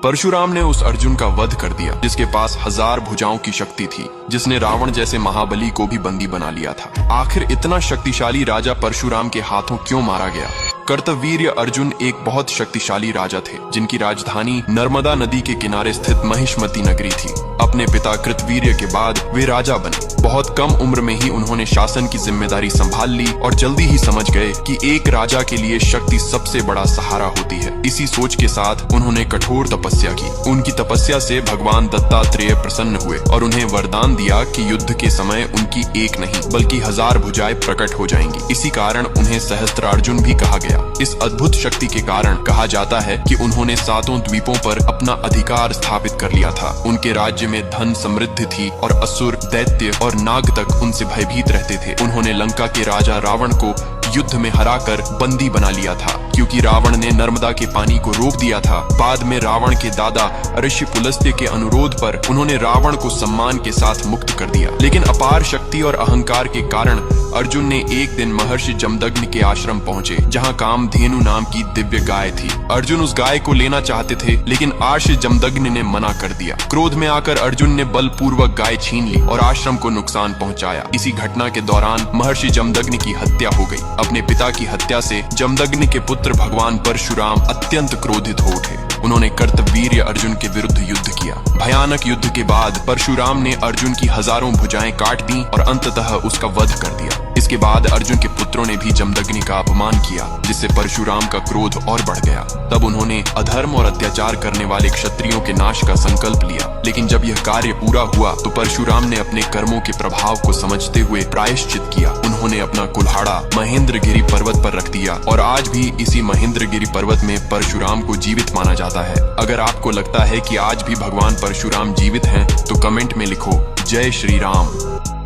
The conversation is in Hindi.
परशुराम ने उस अर्जुन का वध कर दिया जिसके पास 1000 भुजाओं की शक्ति थी, जिसने रावण जैसे महाबली को भी बंदी बना लिया था। आखिर इतना शक्तिशाली राजा परशुराम के हाथों क्यों मारा गया? कर्तवीर्य अर्जुन एक बहुत शक्तिशाली राजा थे जिनकी राजधानी नर्मदा नदी के किनारे स्थित महिष्मती नगरी थी। अपने पिता कृतवीर्य के बाद वे राजा बने। बहुत कम उम्र में ही उन्होंने शासन की जिम्मेदारी संभाल ली और जल्दी ही समझ गए कि एक राजा के लिए शक्ति सबसे बड़ा सहारा होती है। इसी सोच के साथ उन्होंने कठोर तपस्या की। उनकी तपस्या से भगवान दत्तात्रेय प्रसन्न हुए और उन्हें वरदान दिया कि युद्ध के समय उनकी एक नहीं बल्कि 1000 भुजाएं प्रकट हो जाएंगी। इसी कारण उन्हें सहस्त्रार्जुन भी कहा गया। इस अद्भुत शक्ति के कारण कहा जाता है कि उन्होंने 7 द्वीपों पर अपना अधिकार स्थापित कर लिया था। उनके राज्य में धन समृद्धि थी और असुर, दैत्य और नाग तक उनसे भयभीत रहते थे। उन्होंने लंका के राजा रावण को युद्ध में हराकर बंदी बना लिया था क्योंकि रावण ने नर्मदा के पानी को रोक दिया था। बाद में रावण के दादा ऋषि पुलस्त्य के अनुरोध पर उन्होंने रावण को सम्मान के साथ मुक्त कर दिया। लेकिन अपार शक्ति और अहंकार के कारण अर्जुन ने एक दिन महर्षि जमदग्नि के आश्रम पहुंचे जहां कामधेनु नाम की दिव्य गाय थी। अर्जुन उस गाय को लेना चाहते थे लेकिन आर्ष जमदग्नि ने मना कर दिया। क्रोध में आकर अर्जुन ने बलपूर्वक गाय छीन ली और आश्रम को नुकसान पहुंचाया। इसी घटना के दौरान महर्षि जमदग्नि की हत्या हो गई। अपने पिता की हत्या से जमदग्नि के पुत्र भगवान परशुराम अत्यंत क्रोधित हो उठे। उन्होंने कर्तवीर्य अर्जुन के विरुद्ध युद्ध किया। भयानक युद्ध के बाद परशुराम ने अर्जुन की 1000 भुजाएं काट दी और अंततः उसका वध कर दिया। इसके बाद अर्जुन के पुत्रों ने भी जमदग्नि का अपमान किया जिससे परशुराम का क्रोध और बढ़ गया। तब उन्होंने अधर्म और अत्याचार करने वाले क्षत्रियों के नाश का संकल्प लिया। लेकिन जब यह कार्य पूरा हुआ तो परशुराम ने अपने कर्मों के प्रभाव को समझते हुए प्रायश्चित किया। उन्होंने अपना कुल्हाड़ा महेंद्रगिरी पर्वत पर रख दिया और आज भी इसी महेंद्रगिरी पर्वत में परशुराम को जीवित माना जाता है। अगर आपको लगता है कि आज भी भगवान परशुराम जीवित हैं, तो कमेंट में लिखो जय श्री राम।